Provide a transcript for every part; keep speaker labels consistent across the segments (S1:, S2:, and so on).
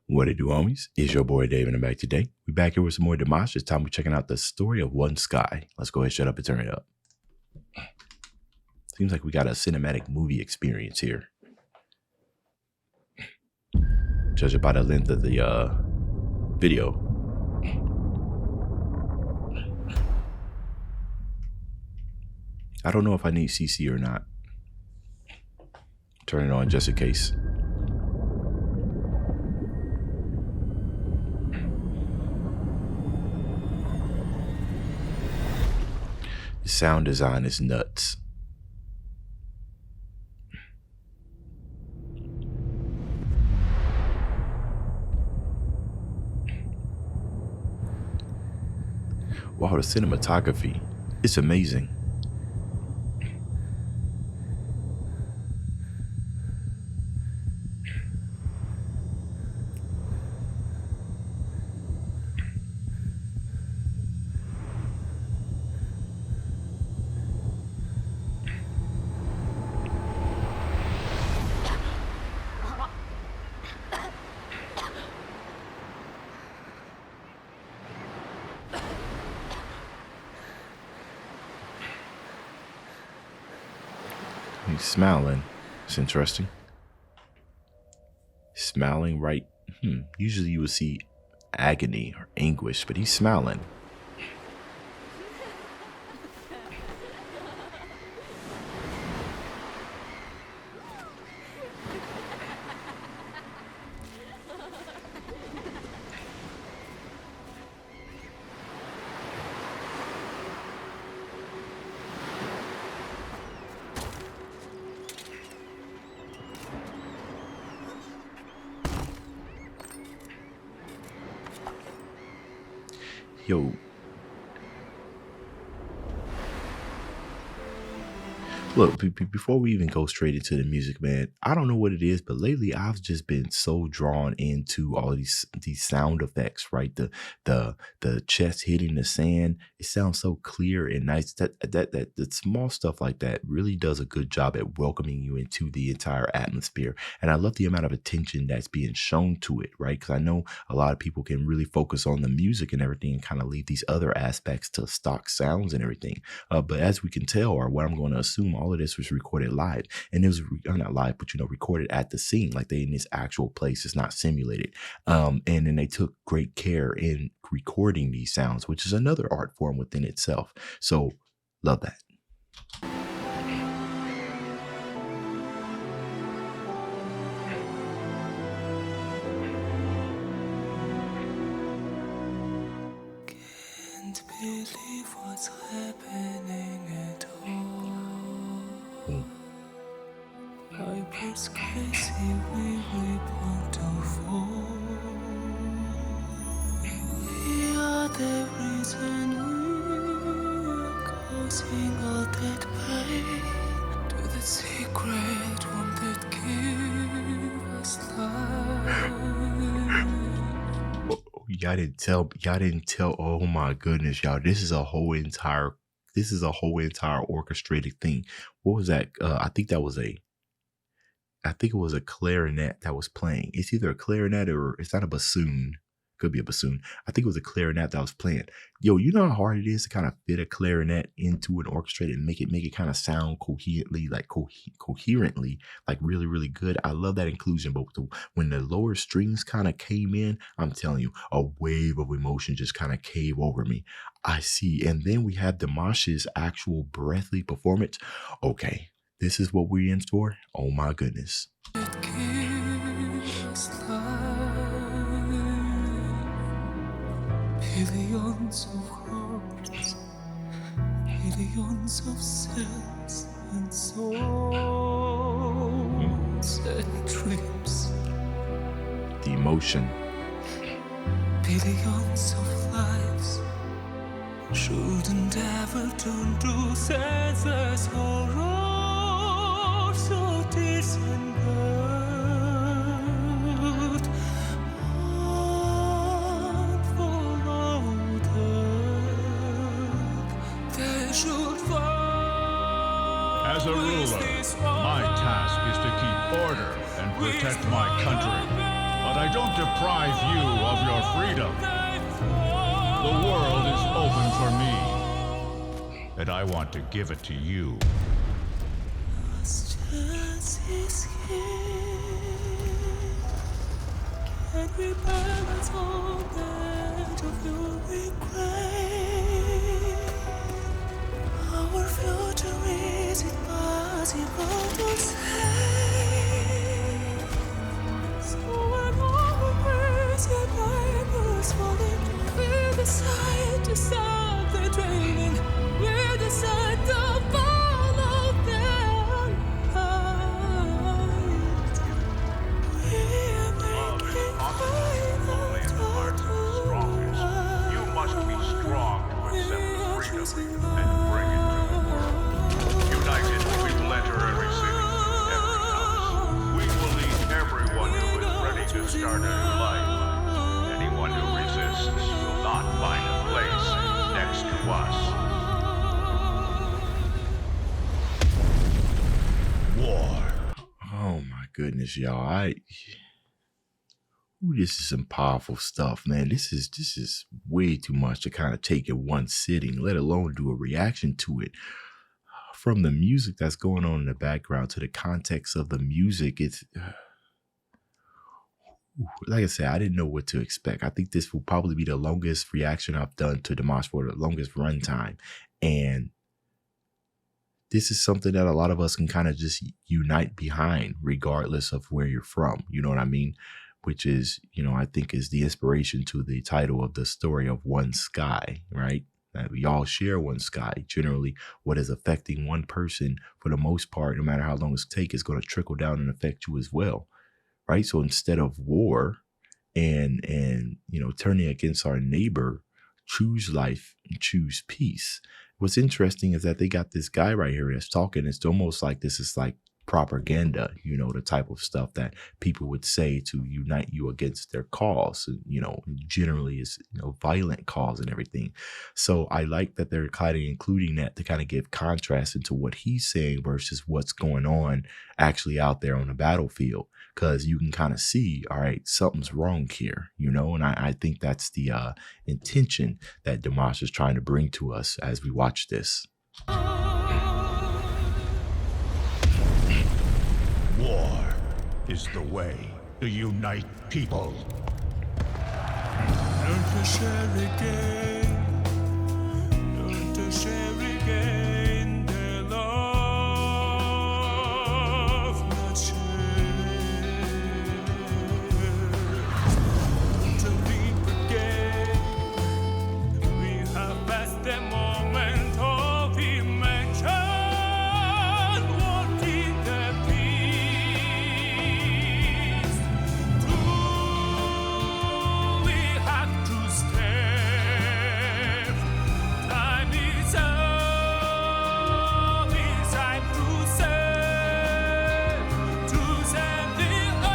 S1: What it do, homies? It's your boy Dave, and I'm back today. We back here with some more Dimash. This time we're checking out the story of one sky. Let's go ahead, shut up, and turn it up. Seems like we got a cinematic movie experience here. Judging by the length of the video. I don't know if I need CC or not. Turn it on just in case. The sound design is nuts. Wow, the cinematography, it's amazing. He's smiling. It's interesting. Smiling, right? Usually you would see agony or anguish, but he's smiling. Yo. Look, before we even go straight into the music, man, I don't know what it is, but lately I've just been so drawn into all these sound effects, right? The chest hitting the sand. It sounds so clear and nice. That small stuff like that really does a good job at welcoming you into the entire atmosphere. And I love the amount of attention that's being shown to it, right? Because I know a lot of people can really focus on the music and everything and kind of leave these other aspects to stock sounds and everything. But as we can tell, or what I'm going to assume, all of this was recorded live, and it was not live, but recorded at the scene, like they in this actual place. It's not simulated. And then they took great care in recording these sounds, which is another art form within itself. So love that.
S2: Can't believe what's happening at all. Hyper's crazy, we want to fall. We are the reason we're causing all that pain. To the secret one that gave us life.
S1: Y'all didn't tell. Oh my goodness, y'all. This is a whole entire orchestrated thing. What was that? I think it was a clarinet that was playing. It's either a clarinet or it's not a bassoon. Could be a bassoon. I think it was a clarinet that was playing. Yo, you know how hard it is to kind of fit a clarinet into an orchestrated and make it kind of sound coherently, like coherently, like really, really good. I love that inclusion. But when the lower strings kind of came in, I'm telling you, a wave of emotion just kind of came over me. I see. And then we have Dimash's actual breathly performance. Okay, this is what we're in for. Oh my goodness.
S2: Billions of hearts, billions of cells and souls and dreams.
S1: The emotion.
S2: Billions of lives shouldn't ever turn to senseless horror, so distant.
S3: As a ruler, my task is to keep order and protect my country. But but I don't deprive you of your freedom. The world is open for me, and I want to give it to you.
S2: Can't we balance all that of your regret? Our future, is it possible to say? So when our crazy Bibles falling, we decide to stop the draining. We decide to follow their light. We are making
S3: Only in the hearts of the strongest. You must be strong to accept freedom and bring it to the world. United, we will enter every city, every house. We will lead everyone who is ready to start a new life. Anyone who resists will not find a place next to us. War.
S1: Oh my goodness, y'all. This is some powerful stuff, man. This is way too much to kind of take in one sitting, let alone do a reaction to it. From the music that's going on in the background to the context of the music, it's like I said, I didn't know what to expect. I think this will probably be the longest reaction I've done to Dimash for the longest runtime. And this is something that a lot of us can kind of just unite behind, regardless of where you're from. You know what I mean? Which is, I think is the inspiration to the title of the story of One Sky, right? That we all share one sky. Generally, what is affecting one person, for the most part, no matter how long it's take, is going to trickle down and affect you as well, right? So instead of war and turning against our neighbor, choose life and choose peace. What's interesting is that they got this guy right here that's talking. It's almost like this is like propaganda, the type of stuff that people would say to unite you against their cause, generally is, violent cause and everything. So I like that they're kind of including that to kind of give contrast into what he's saying versus what's going on actually out there on the battlefield. Because you can kind of see, all right, something's wrong here, and I think that's the intention that Dimash is trying to bring to us as we watch this.
S3: War is the way to unite people.
S2: Learn to share again. Learn to share again their love, not share. To leap again. We have passed the moment of imagine. Wanting the peace. Do we have to step? Time is up. It's time to save the earth,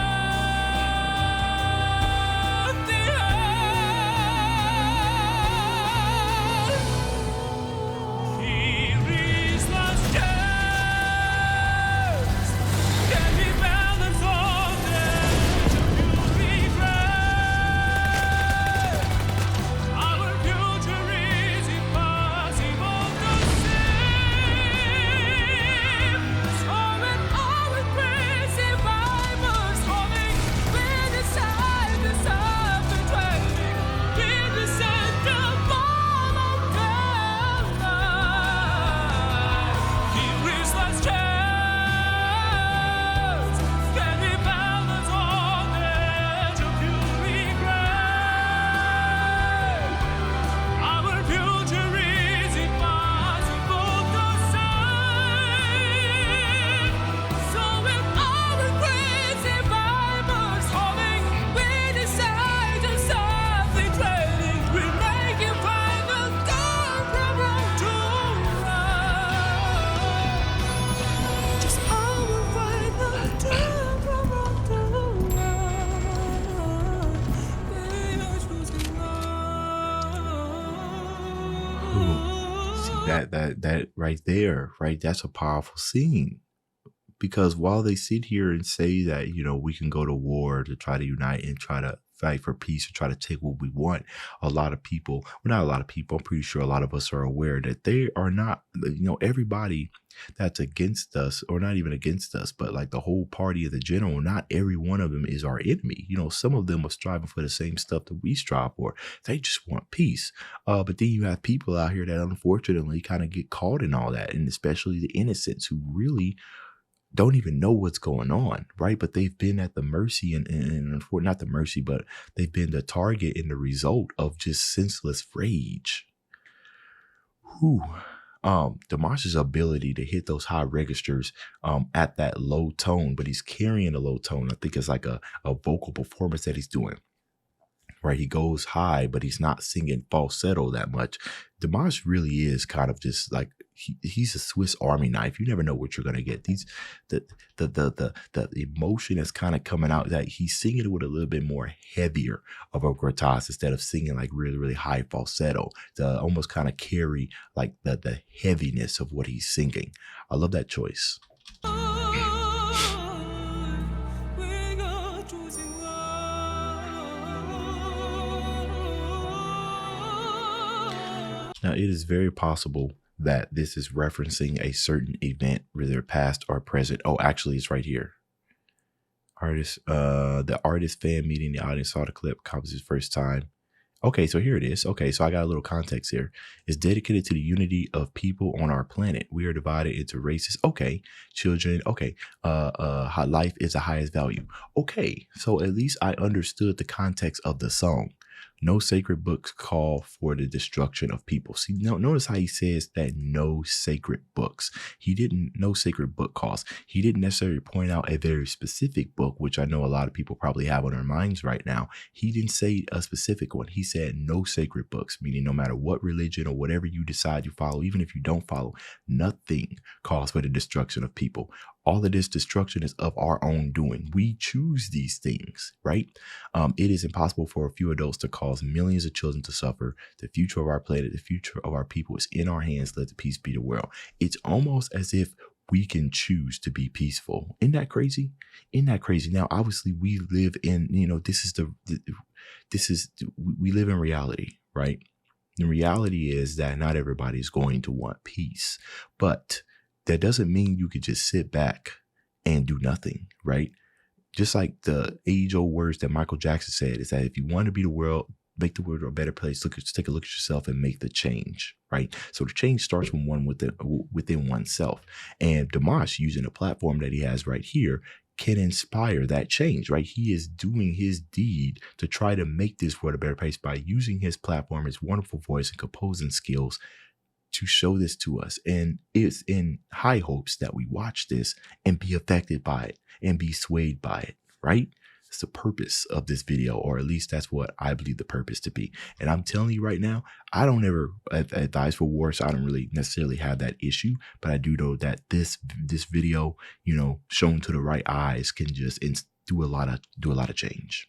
S2: the earth. Here is last chance. Can we balance all that you regret? Our future is impossible to save. So when our crazy Bibles falling, we decide to stop the training. We decide to follow their light. Here is last chance. Can we balance all that you regret? Our future is impossible to save. So when our crazy Bibles falling, we decide to stop the training. We make it final turn from wrong to right. Just our final turn from wrong to right. They are choosing
S1: See that right there, right? That's a powerful scene. because while they sit here and say that, we can go to war to try to unite and try to fight for peace or try to take what we want, a lot of people, well, not a lot of people, I'm pretty sure a lot of us are aware that they are not, everybody that's against us, or not even against us, but like the whole party of the general, not every one of them is our enemy. Some of them are striving for the same stuff that we strive for. They just want peace. But then you have people out here that unfortunately kind of get caught in all that, and especially the innocents who really don't even know what's going on, right? But they've been at the mercy and not the mercy, but they've been the target and the result of just senseless rage. Whew. Dimash's ability to hit those high registers at that low tone, but he's carrying a low tone. I think it's like a vocal performance that he's doing. Right, he goes high, but he's not singing falsetto that much. Dimash really is kind of just like he's a Swiss Army knife. You never know what you're gonna get. The emotion is kind of coming out that he's singing it with a little bit more heavier of a gratas instead of singing like really, really high falsetto to almost kind of carry like the heaviness of what he's singing. I love that choice. Now, it is very possible that this is referencing a certain event, whether past or present. Oh, actually, it's right here. The artist fan meeting, the audience saw the clip, composition's first time. Okay, so here it is. Okay, so I got a little context here. It's dedicated to the unity of people on our planet. We are divided into races. Okay, children. Okay, life is the highest value. Okay, so at least I understood the context of the song. No sacred books call for the destruction of people. See, notice how he says that no sacred books. No sacred book calls. He didn't necessarily point out a very specific book, which I know a lot of people probably have on their minds right now. He didn't say a specific one. He said no sacred books, meaning no matter what religion or whatever you decide you follow, even if you don't follow, nothing calls for the destruction of people. All of this destruction is of our own doing. We choose these things, right? It is impossible for a few adults to cause millions of children to suffer. The future of our planet, the future of our people is in our hands. Let the peace be the world. It's almost as if we can choose to be peaceful. Isn't that crazy? Isn't that crazy? Now, obviously, we live in, we live in reality, right? The reality is that not everybody is going to want peace, but that doesn't mean you could just sit back and do nothing, right? Just like the age-old words that Michael Jackson said is that if you want to be the world, make the world a better place, take a look at yourself and make the change, right? So the change starts from within oneself. And Dimash, using a platform that he has right here, can inspire that change, right? He is doing his deed to try to make this world a better place by using his platform, his wonderful voice and composing skills to show this to us. And it's in high hopes that we watch this and be affected by it and be swayed by it, right? It's the purpose of this video, or at least that's what I believe the purpose to be. And I'm telling you right now, I don't ever advise for war, so I don't really necessarily have that issue, but I do know that this video, shown to the right eyes can just do a lot of change.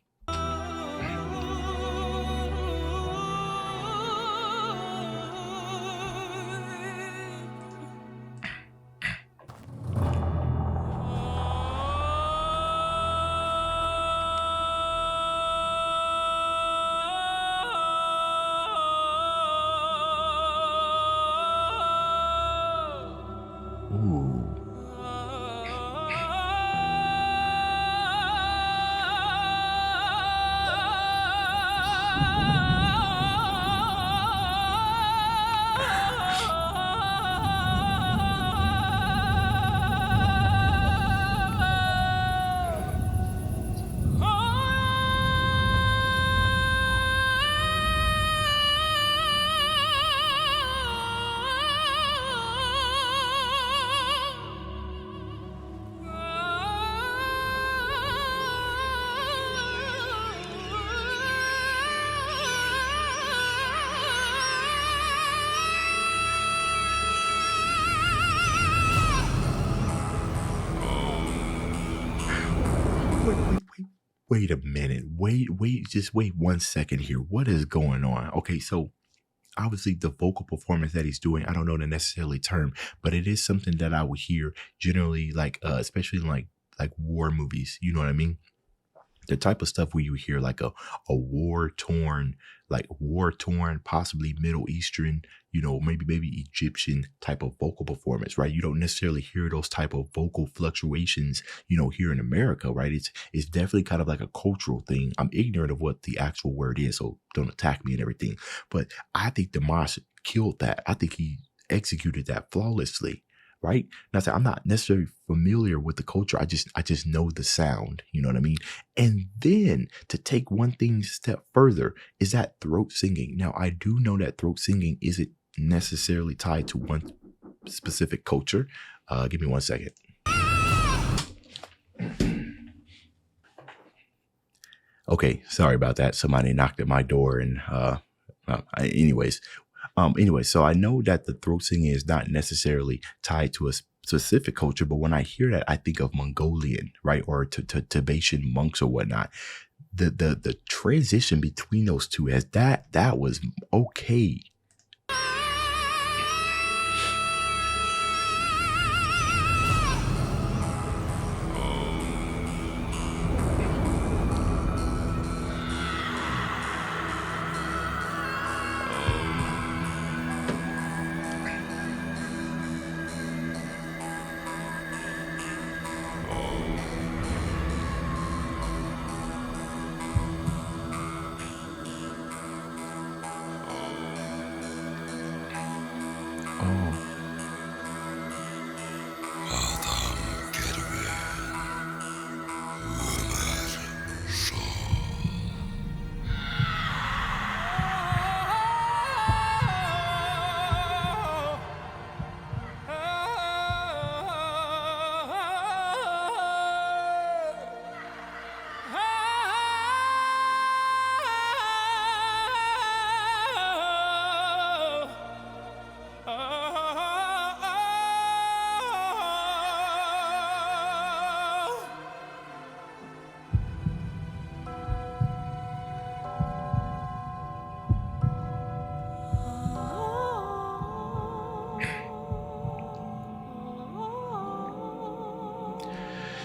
S1: Wait a minute. Wait 1 second here. What is going on? Okay, so obviously the vocal performance that he's doing, I don't know the necessarily term, but it is something that I would hear generally, like especially in like war movies. You know what I mean? The type of stuff where you hear like a war torn, possibly Middle Eastern, you know, maybe Egyptian type of vocal performance, right? You don't necessarily hear those type of vocal fluctuations, you know, here in America, right? It's definitely kind of like a cultural thing. I'm ignorant of what the actual word is, so don't attack me and everything. But I think Dimash killed that. I think he executed that flawlessly. Right now, I'm not necessarily familiar with the culture. I just know the sound. You know what I mean? And then to take one thing step further is that throat singing. Now, I do know that throat singing isn't necessarily tied to one specific culture. Give me 1 second. Okay, sorry about that. Somebody knocked at my door, and anyways, so I know that the throat singing is not necessarily tied to a specific culture, but when I hear that, I think of Mongolian, right, or Tibetan monks or whatnot. The transition between those two, as that was okay.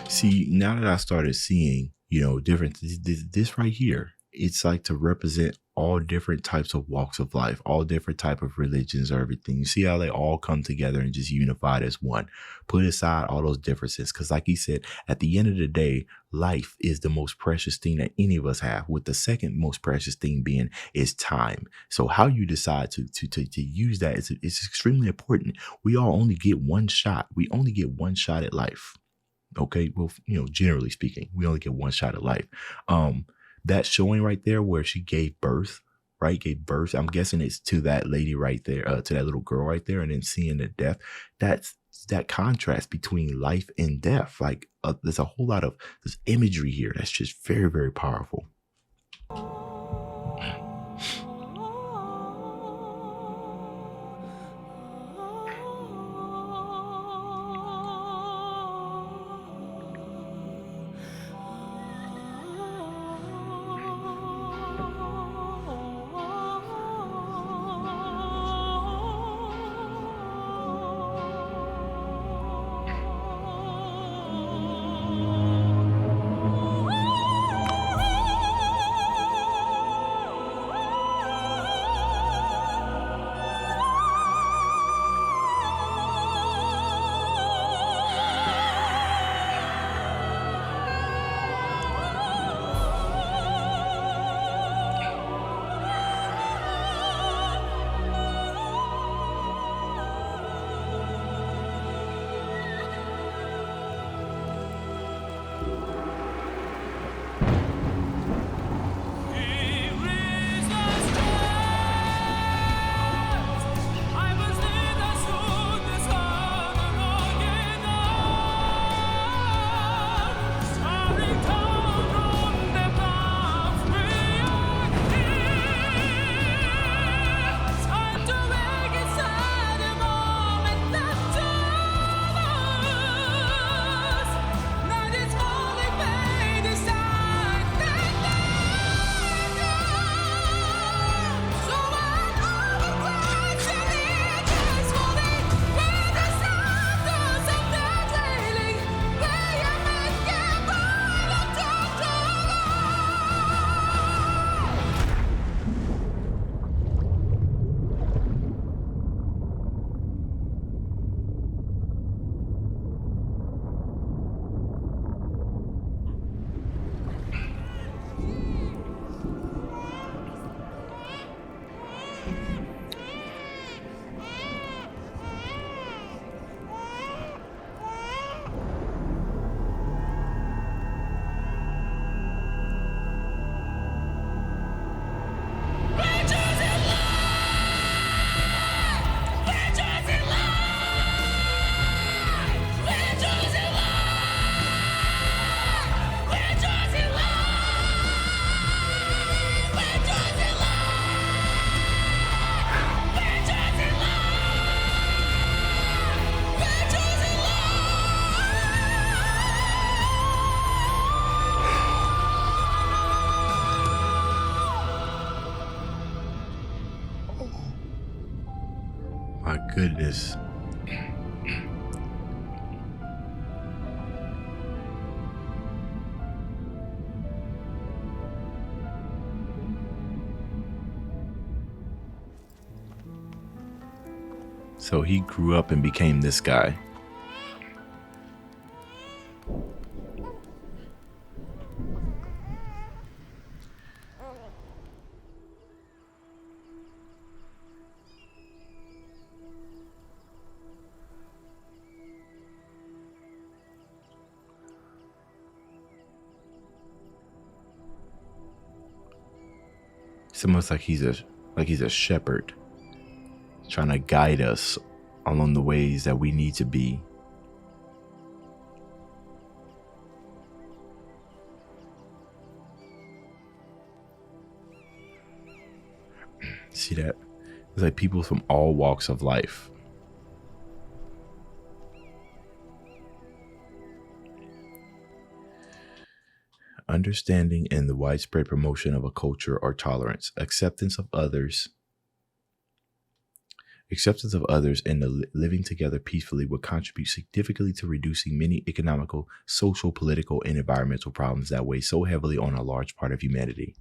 S1: See, now that I started seeing, you know, different, this right here, it's like to represent all different types of walks of life, all different type of religions or everything. You see how they all come together and just unified as one. Put aside all those differences, because like he said, at the end of the day, life is the most precious thing that any of us have, with the second most precious thing being is time. So how you decide to use that is extremely important. We all only get one shot. We only get one shot at life. Okay, well, you know, generally speaking, we only get one shot at life. That showing right there where she gave birth, right? Gave birth. I'm guessing it's to that lady right there, to that little girl right there, and then seeing the death. That's that contrast between life and death. Like there's a whole lot of this imagery here that's just very, very powerful. my goodness. So he grew up and became this guy. It's almost like he's a shepherd, trying to guide us along the ways that we need to be. See that? It's like people from all walks of life. Understanding and the widespread promotion of a culture or tolerance, acceptance of others and the living together peacefully would contribute significantly to reducing many economical, social, political, and environmental problems that weigh so heavily on a large part of humanity.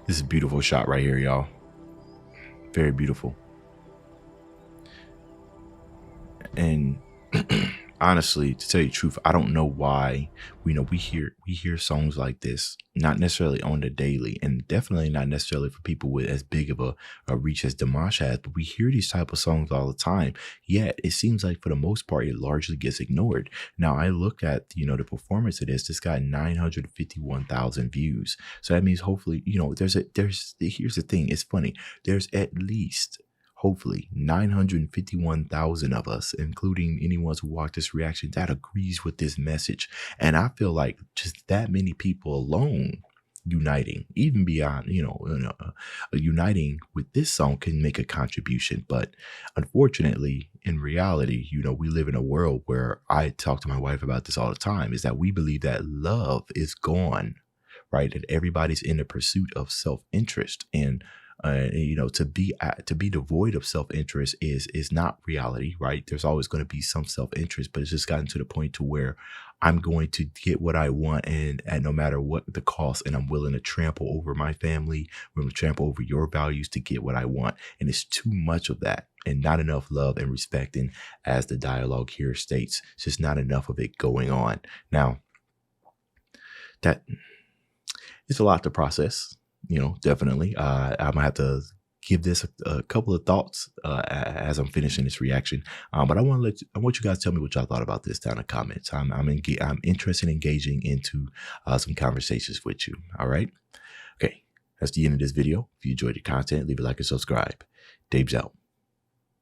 S1: This is a beautiful shot right here, y'all. Very beautiful. And honestly, to tell you the truth, I don't know why we hear songs like this, not necessarily on the daily, and definitely not necessarily for people with as big of a reach as Dimash has, but we hear these type of songs all the time. Yet it seems like for the most part it largely gets ignored. Now I look at the performance of this got 951,000 views. So that means hopefully, here's the thing, it's funny. There's at least hopefully 951,000 of us, including anyone who watched this reaction, that agrees with this message. And I feel like just that many people alone uniting, even beyond, uniting with this song can make a contribution. But unfortunately, in reality, we live in a world where I talk to my wife about this all the time, is that we believe that love is gone, right? That everybody's in the pursuit of self-interest, and to be devoid of self-interest is not reality, right? There's always going to be some self-interest, but it's just gotten to the point to where I'm going to get what I want, and no matter what the cost, and I'm willing to trample over my family, I'm going to trample over your values to get what I want. And it's too much of that, and not enough love and respect. And as the dialogue here states, it's just not enough of it going on. Now, that it's a lot to process. Definitely. I'm gonna have to give this a couple of thoughts as I'm finishing this reaction. But I want you guys to tell me what y'all thought about this down in the comments. I'm interested in engaging into some conversations with you. All right. Okay. That's the end of this video. If you enjoyed the content, leave a like and subscribe. Dave's out.